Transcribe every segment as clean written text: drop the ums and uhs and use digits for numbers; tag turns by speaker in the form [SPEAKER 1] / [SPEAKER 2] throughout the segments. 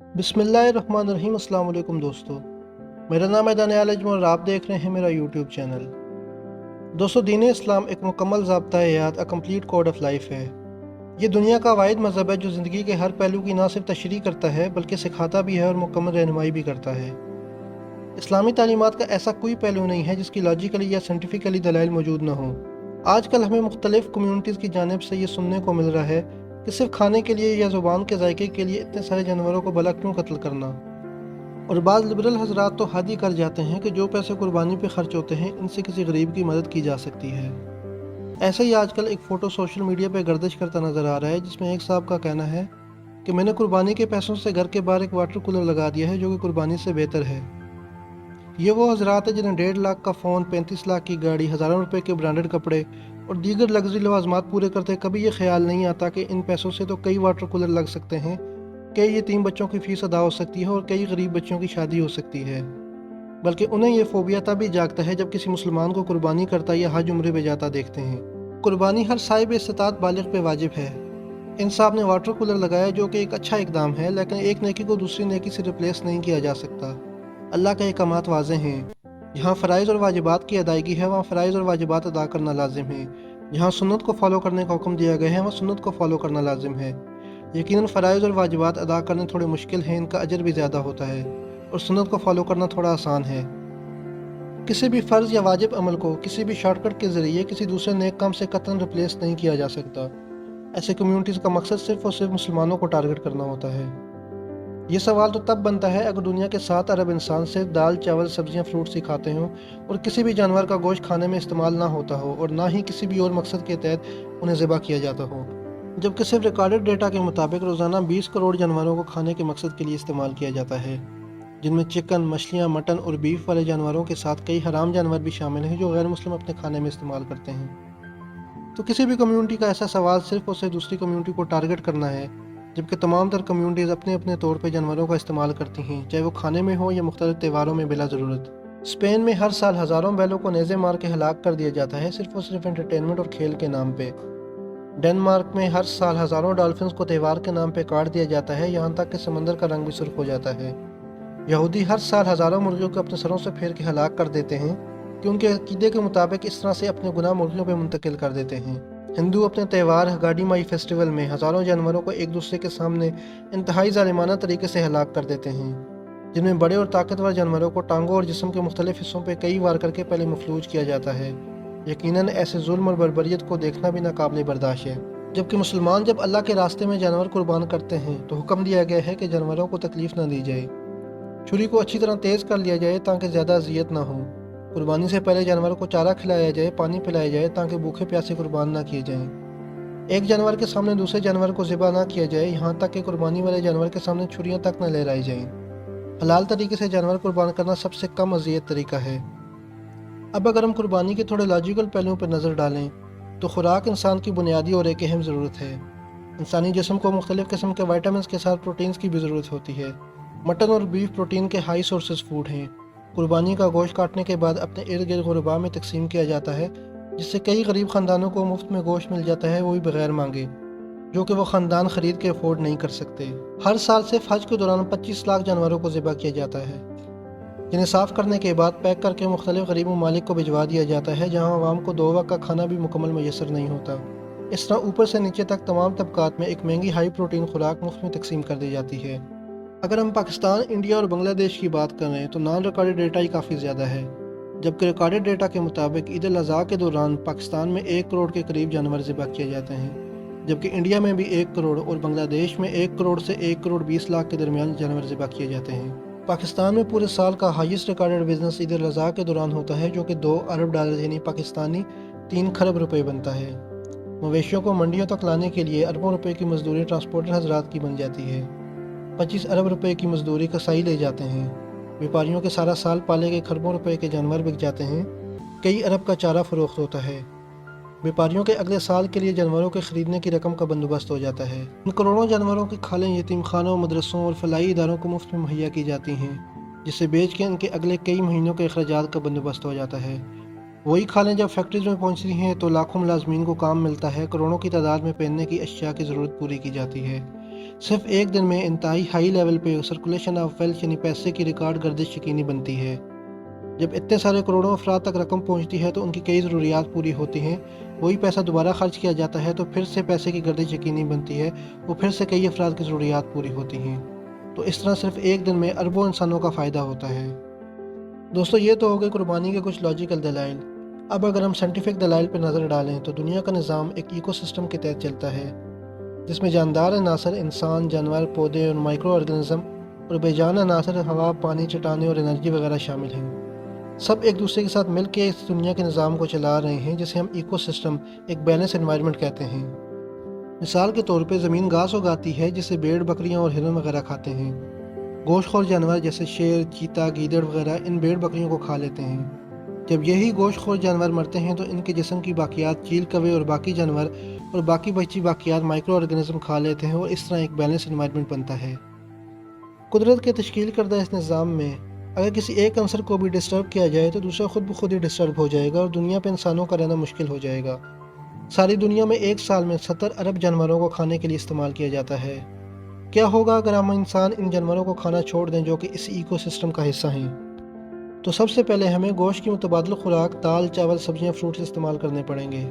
[SPEAKER 1] بسم اللہ الرحمن الرحیم۔ السلام علیکم دوستو، میرا نام ہے دانیال اجمل اور آپ دیکھ رہے ہیں میرا یوٹیوب چینل۔ دوستو، دین اسلام ایک مکمل ضابطہ حیات، کمپلیٹ کوڈ آف لائف ہے۔ یہ دنیا کا واحد مذہب ہے جو زندگی کے ہر پہلو کی نہ صرف تشریح کرتا ہے بلکہ سکھاتا بھی ہے اور مکمل رہنمائی بھی کرتا ہے۔ اسلامی تعلیمات کا ایسا کوئی پہلو نہیں ہے جس کی لاجیکلی یا سائنٹیفکلی دلائل موجود نہ ہوں۔ آج کل ہمیں مختلف کمیونٹیز کی جانب سے یہ سننے کو مل رہا ہے کہ صرف کھانے کے لیے یا زبان کے ذائقے کے لیے اتنے سارے جانوروں کو بھلا کیوں قتل کرنا، اور بعض لبرل حضرات تو حد ہی کر جاتے ہیں کہ جو پیسے قربانی پہ خرچ ہوتے ہیں ان سے کسی غریب کی مدد کی جا سکتی ہے۔ ایسے ہی آج کل ایک فوٹو سوشل میڈیا پہ گردش کرتا نظر آ رہا ہے جس میں ایک صاحب کا کہنا ہے کہ میں نے قربانی کے پیسوں سے گھر کے باہر ایک واٹر کولر لگا دیا ہے جو کہ قربانی سے بہتر ہے۔ یہ وہ حضرات ہیں جنہیں 1.5 لاکھ کا فون، 35 لاکھ کی گاڑی، ہزاروں روپے کے برانڈڈ کپڑے اور دیگر لگژری لوازمات پورے کرتے کبھی یہ خیال نہیں آتا کہ ان پیسوں سے تو کئی واٹر کولر لگ سکتے ہیں، کئی یتیم بچوں کی فیس ادا ہو سکتی ہے اور کئی غریب بچوں کی شادی ہو سکتی ہے۔ بلکہ انہیں یہ فوبیا تب ہی جاگتا ہے جب کسی مسلمان کو قربانی کرتا یا حج عمرے پہ جاتا دیکھتے ہیں۔ قربانی ہر صاحب استطاعت بالغ پہ واجب ہے۔ ان صاحب نے واٹر کولر لگایا جو کہ ایک اچھا اقدام ہے، لیکن ایک نیکی کو دوسری نیکی سے ریپلیس نہیں کیا جا سکتا۔ اللہ کے احکامات واضح ہیں۔ جہاں فرائض اور واجبات کی ادائیگی ہے وہاں فرائض اور واجبات ادا کرنا لازم ہے۔ جہاں سنت کو فالو کرنے کا حکم دیا گیا ہے وہاں سنت کو فالو کرنا لازم ہے۔ یقیناً فرائض اور واجبات ادا کرنے تھوڑے مشکل ہیں، ان کا اجر بھی زیادہ ہوتا ہے، اور سنت کو فالو کرنا تھوڑا آسان ہے۔ کسی بھی فرض یا واجب عمل کو کسی بھی شارٹ کٹ کے ذریعے کسی دوسرے نیک کام سے قطعاً ریپلیس نہیں کیا جا سکتا۔ ایسے کمیونٹیز کا مقصد صرف اور صرف مسلمانوں کو ٹارگٹ کرنا ہوتا ہے۔ یہ سوال تو تب بنتا ہے اگر دنیا کے 7 ارب انسان صرف دال، چاول، سبزیاں، فروٹس ہی کھاتے ہوں اور کسی بھی جانور کا گوشت کھانے میں استعمال نہ ہوتا ہو اور نہ ہی کسی بھی اور مقصد کے تحت انہیں ذبح کیا جاتا ہو، جبکہ صرف ریکارڈڈ ڈیٹا کے مطابق روزانہ 20 کروڑ جانوروں کو کھانے کے مقصد کے لیے استعمال کیا جاتا ہے، جن میں چکن، مچھلیاں، مٹن اور بیف والے جانوروں کے ساتھ کئی حرام جانور بھی شامل ہیں جو غیر مسلم اپنے کھانے میں استعمال کرتے ہیں۔ تو کسی بھی کمیونٹی کا ایسا سوال صرف اور صرف دوسری کمیونٹی کو ٹارگٹ کرنا ہے، جبکہ تمام تر کمیونٹیز اپنے اپنے طور پہ جانوروں کا استعمال کرتی ہیں، چاہے وہ کھانے میں ہو یا مختلف تہواروں میں بلا ضرورت۔ اسپین میں ہر سال ہزاروں بیلوں کو نیزے مار کے ہلاک کر دیا جاتا ہے صرف اور صرف انٹرٹینمنٹ اور کھیل کے نام پہ۔ ڈنمارک میں ہر سال ہزاروں ڈالفنز کو تہوار کے نام پہ کاٹ دیا جاتا ہے، یہاں تک کہ سمندر کا رنگ بھی سرخ ہو جاتا ہے۔ یہودی ہر سال ہزاروں مرغیوں کو اپنے سروں سے پھیر کے ہلاک کر دیتے ہیں کہ ان کے عقیدے کے مطابق اس طرح سے اپنے گناہ مرغیوں پہ منتقل کر دیتے ہیں۔ ہندو اپنے تہوار گاڈیمائی فیسٹیول میں ہزاروں جانوروں کو ایک دوسرے کے سامنے انتہائی ظالمانہ طریقے سے ہلاک کر دیتے ہیں، جن میں بڑے اور طاقتور جانوروں کو ٹانگوں اور جسم کے مختلف حصوں پہ کئی وار کر کے پہلے مفلوج کیا جاتا ہے۔ یقیناً ایسے ظلم اور بربریت کو دیکھنا بھی ناقابل برداشت ہے۔ جبکہ مسلمان جب اللہ کے راستے میں جانور قربان کرتے ہیں تو حکم دیا گیا ہے کہ جانوروں کو تکلیف نہ دی جائے، چھری کو اچھی طرح تیز کر لیا جائے تاکہ زیادہ اذیت نہ ہو، قربانی سے پہلے جانوروں کو چارہ کھلایا جائے، پانی پلایا جائے تاکہ بھوکے پیاسے قربان نہ کیے جائیں، ایک جانور کے سامنے دوسرے جانور کو ذبح نہ کیا جائے، یہاں تک کہ قربانی والے جانور کے سامنے چھریاں تک نہ لہرائی جائیں۔ حلال طریقے سے جانور قربان کرنا سب سے کم اذیت طریقہ ہے۔ اب اگر ہم قربانی کے تھوڑے لاجیکل پہلوؤں پر نظر ڈالیں تو خوراک انسان کی بنیادی اور ایک اہم ضرورت ہے۔ انسانی جسم کو مختلف قسم کے وائٹامنز کے ساتھ پروٹینز کی بھی ضرورت ہوتی ہے۔ مٹن اور بیف پروٹین کے ہائی سورسز فوڈ ہیں۔ قربانی کا گوشت کاٹنے کے بعد اپنے ارد گرد غرباء میں تقسیم کیا جاتا ہے، جس سے کئی غریب خاندانوں کو مفت میں گوشت مل جاتا ہے، وہ بھی بغیر مانگے، جو کہ وہ خاندان خرید کے افورڈ نہیں کر سکتے۔ ہر سال صرف حج کے دوران 25 لاکھ جانوروں کو ذبح کیا جاتا ہے، جنہیں صاف کرنے کے بعد پیک کر کے مختلف غریب ممالک کو بھجوا دیا جاتا ہے، جہاں عوام کو 2 وقت کا کھانا بھی مکمل میسر نہیں ہوتا۔ اس طرح اوپر سے نیچے تک تمام طبقات میں ایک مہنگی ہائی پروٹین خوراک مفت میں تقسیم کر دی جاتی ہے۔ اگر ہم پاکستان، انڈیا اور بنگلہ دیش کی بات کر رہے ہیں تو نان ریکارڈڈ ڈیٹا ہی کافی زیادہ ہے، جبکہ ریکارڈڈ ڈیٹا کے مطابق عید الاضحیٰ کے دوران پاکستان میں 1 کروڑ کے قریب جانور ذبح کیے جاتے ہیں، جبکہ انڈیا میں بھی 1 کروڑ اور بنگلہ دیش میں 1 کروڑ سے 1 کروڑ 20 لاکھ کے درمیان جانور ذبح کیے جاتے ہیں۔ پاکستان میں پورے سال کا ہائیسٹ ریکارڈڈ بزنس عید الاضحیٰ کے دوران ہوتا ہے، جو کہ 2 ارب ڈالر یعنی پاکستانی 3 کھرب روپے بنتا ہے۔ مویشیوں کو منڈیوں تک لانے کے لیے اربوں روپے کی مزدوری ٹرانسپورٹر حضرات کی بن جاتی ہے۔ 25 ارب روپے کی مزدوری کسائی لے جاتے ہیں۔ بیپاریوں کے سارا سال پالے گئے کھربوں روپے کے جانور بک جاتے ہیں، کئی ارب کا چارہ فروخت ہوتا ہے۔ بیپاریوں کے اگلے سال کے لیے جانوروں کے خریدنے کی رقم کا بندوبست ہو جاتا ہے۔ ان کروڑوں جانوروں کی کھالیں یتیم خانوں، مدرسوں اور فلاحی اداروں کو مفت میں مہیا کی جاتی ہیں، جسے بیچ کے ان کے اگلے کئی مہینوں کے اخراجات کا بندوبست ہو جاتا ہے۔ وہی کھالیں جب فیکٹریز میں پہنچتی ہیں تو لاکھوں ملازمین کو کام ملتا ہے، کروڑوں کی تعداد میں پہننے کی اشیاء کی ضرورت پوری کی جاتی ہے۔ صرف ایک دن میں انتہائی ہائی لیول پہ سرکولیشن آف ویلتھ یعنی پیسے کی ریکارڈ گردش یقینی بنتی ہے۔ جب اتنے سارے کروڑوں افراد تک رقم پہنچتی ہے تو ان کی کئی ضروریات پوری ہوتی ہیں، وہی پیسہ دوبارہ خرچ کیا جاتا ہے تو پھر سے پیسے کی گردش یقینی بنتی ہے، وہ پھر سے کئی افراد کی ضروریات پوری ہوتی ہیں۔ تو اس طرح صرف ایک دن میں اربوں انسانوں کا فائدہ ہوتا ہے۔ دوستو یہ تو ہو گئے قربانی کے کچھ لاجیکل دلائل۔ اب اگر ہم سائنٹیفک دلائل پہ نظر ڈالیں تو دنیا کا نظام ایک ایکو سسٹم کے تحت چلتا ہے، جس میں جاندار عناصر انسان، جانور، پودے اور مائکرو آرگنزم اور بے جان عناصر ہوا، پانی، چٹانیں اور انرجی وغیرہ شامل ہیں۔ سب ایک دوسرے کے ساتھ مل کے اس دنیا کے نظام کو چلا رہے ہیں، جسے ہم ایکو سسٹم، ایک بیلنس انوائرمنٹ کہتے ہیں۔ مثال کے طور پہ زمین گھاس اگاتی ہے جسے بھیڑ، بکریاں اور ہرن وغیرہ کھاتے ہیں۔ گوشت خور جانور جیسے شیر، چیتا، گیدڑ وغیرہ ان بھیڑ بکریوں کو کھا لیتے ہیں۔ جب یہی گوشت خور جانور مرتے ہیں تو ان کے جسم کی باقیات چیل، کوے اور باقی جانور اور باقی بچی باقیات مائکرو آرگنزم کھا لیتے ہیں، اور اس طرح ایک بیلنس انوائرمنٹ بنتا ہے۔ قدرت کے تشکیل کردہ اس نظام میں اگر کسی ایک عنصر کو بھی ڈسٹرب کیا جائے تو دوسرا خود بخود ہی ڈسٹرب ہو جائے گا اور دنیا پہ انسانوں کا رہنا مشکل ہو جائے گا۔ ساری دنیا میں ایک سال میں 70 ارب جانوروں کو کھانے کے لیے استعمال کیا جاتا ہے۔ کیا ہوگا اگر ہم انسان ان جانوروں کو کھانا چھوڑ دیں جو کہ اس ایکو سسٹم کا حصہ ہیں؟ تو سب سے پہلے ہمیں گوشت کی متبادل خوراک، دال، چاول، سبزیاں، فروٹس استعمال کرنے پڑیں گے۔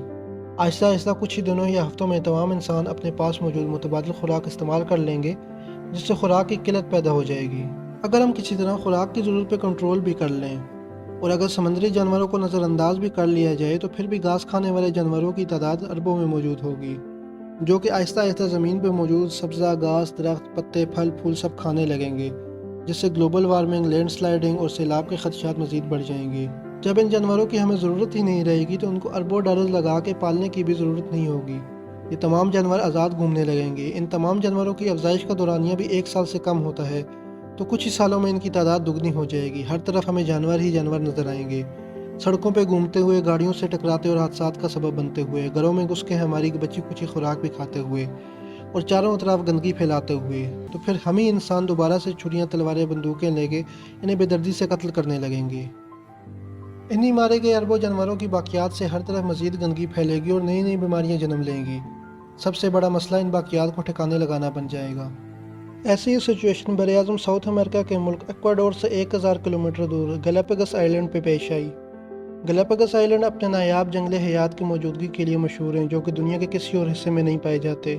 [SPEAKER 1] آہستہ آہستہ کچھ ہی دنوں یا ہفتوں میں تمام انسان اپنے پاس موجود متبادل خوراک استعمال کر لیں گے، جس سے خوراک کی قلت پیدا ہو جائے گی۔ اگر ہم کسی طرح خوراک کی ضرورت پہ کنٹرول بھی کر لیں اور اگر سمندری جانوروں کو نظر انداز بھی کر لیا جائے تو پھر بھی گھاس کھانے والے جانوروں کی تعداد اربوں میں موجود ہوگی، جو کہ آہستہ آہستہ زمین پہ موجود سبزہ، گھاس، درخت، پتے، پھل، پھول سب کھانے لگیں گے، جس سے گلوبل وارمنگ، لینڈ سلائڈنگ اور سیلاب کے خدشات مزید بڑھ جائیں گے۔ جب ان جانوروں کی ہمیں ضرورت ہی نہیں رہے گی تو ان کو اربوں ڈالرز لگا کے پالنے کی بھی ضرورت نہیں ہوگی۔ یہ تمام جانور آزاد گھومنے لگیں گے۔ ان تمام جانوروں کی افزائش کا دورانیہ بھی 1 سال سے کم ہوتا ہے، تو کچھ ہی سالوں میں ان کی تعداد دگنی ہو جائے گی۔ ہر طرف ہمیں جانور ہی جانور نظر آئیں گے، سڑکوں پہ گھومتے ہوئے، گاڑیوں سے ٹکراتے اور حادثات کا سبب بنتے ہوئے، گھروں میں گھس کے ہماری بچی کچی خوراک بھی کھاتے ہوئے اور چاروں طرف گندگی پھیلاتے ہوئے، تو پھر ہم ہی انسان دوبارہ سے چھریاں، تلواریں، بندوقیں لے کے انہیں بے دردی سے قتل کرنے لگیں گے۔ انہی مارے گئے اربوں جانوروں کی باقیات سے ہر طرف مزید گندگی پھیلے گی اور نئی نئی بیماریاں جنم لیں گی۔ سب سے بڑا مسئلہ ان باقیات کو ٹھکانے لگانا بن جائے گا۔ ایسی ہی سچویشن براعظم ساؤتھ امریکہ کے ملک ایکواڈور سے 1000 کلومیٹر دور گیلاپاگوس آئیلینڈ پہ پیش آئی۔ گیلاپاگوس آئیلینڈ اپنے نایاب جنگل حیات کی موجودگی کے لیے مشہور ہیں، جو کہ دنیا کے کسی اور حصے میں نہیں پائے جاتے۔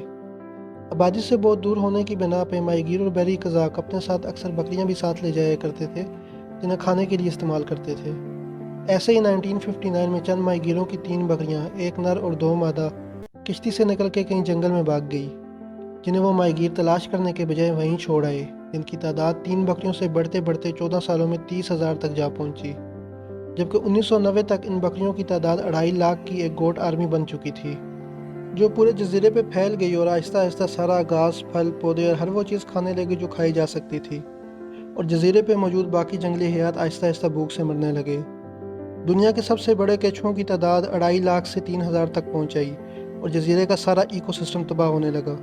[SPEAKER 1] آبادی سے بہت دور ہونے کی بنا پہ ماہی گیر اور بحری قزاق اپنے ساتھ اکثر بکریاں بھی ساتھ لے جایا کرتے تھے، جنہیں کھانے کے لیے استعمال کرتے تھے۔ ایسے ہی 1959 میں چند ماہی گیروں کی 3 بکریاں، ایک نر اور 2 مادہ، کشتی سے نکل کے کہیں جنگل میں بھاگ گئی، جنہیں وہ ماہی گیر تلاش کرنے کے بجائے وہیں چھوڑ آئے، جن کی تعداد 3 بکریوں سے بڑھتے بڑھتے 14 سالوں میں 30,000 تک جا پہنچی، جبکہ 1990 تک ان بکریوں کی تعداد 2.5 لاکھ کی ایک گوٹ آرمی بن چکی تھی، جو پورے جزیرے پہ پھیل گئی اور آہستہ آہستہ سارا گھاس، پھل، پودے اور ہر وہ چیز کھانے لگی جو کھائی جا سکتی تھی، اور جزیرے پہ موجود باقی جنگلی حیات آہستہ آہستہ بھوک سے مرنے لگے۔ دنیا کے سب سے بڑے کیچوؤں کی تعداد 2.5 لاکھ سے 3,000 تک پہنچ گئی اور جزیرے کا سارا ایکو سسٹم تباہ ہونے لگا۔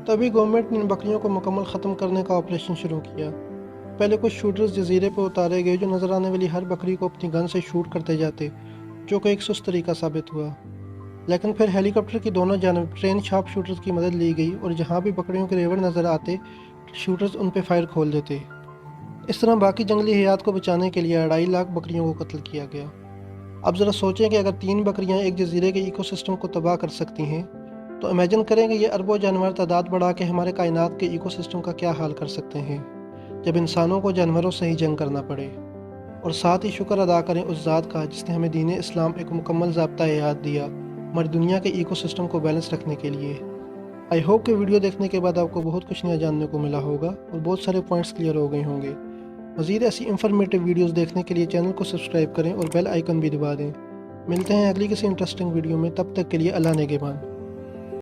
[SPEAKER 1] تبھی گورنمنٹ نے ان بکریوں کو مکمل ختم کرنے کا آپریشن شروع کیا۔ پہلے کچھ شوٹرز جزیرے پہ اتارے گئے جو نظر آنے والی ہر بکری کو اپنی گن سے شوٹ کرتے جاتے، جو کہ ایک سست طریقہ ثابت ہوا۔ لیکن پھر ہیلی کاپٹر کی دونوں جانب ٹرین شارپ شوٹرز کی مدد لی گئی اور جہاں بھی بکریوں کے ریوڑ نظر آتے، شوٹرز ان پہ فائر کھول دیتے۔ اس طرح باقی جنگلی حیات کو بچانے کے لیے 2.5 لاکھ بکریوں کو قتل کیا گیا۔ اب ذرا سوچیں کہ اگر 3 بکریاں ایک جزیرے کے ایکو سسٹم کو تباہ کر سکتی ہیں، تو امیجن کریں کہ یہ اربوں جانور تعداد بڑھا کے ہمارے کائنات کے ایکو سسٹم کا کیا حال کر سکتے ہیں، جب انسانوں کو جانوروں سے ہی جنگ کرنا پڑے۔ اور ساتھ ہی شکر ادا کریں اس ذات کا جس نے ہمیں دین اسلام ایک مکمل ضابطہ حیات دیا ہماری دنیا کے ایکو سسٹم کو بیلنس رکھنے کے لیے۔ آئی ہوپ کہ ویڈیو دیکھنے کے بعد آپ کو بہت کچھ نیا جاننے کو ملا ہوگا اور بہت سارے پوائنٹس کلیئر ہو گئے ہوں گے۔ مزید ایسی انفارمیٹیو ویڈیوز دیکھنے کے لیے چینل کو سبسکرائب کریں اور بیل آئیکن بھی دبا دیں۔ ملتے ہیں اگلی کسی انٹرسٹنگ ویڈیو میں، تب تک کے لیے اللہ نگہبان۔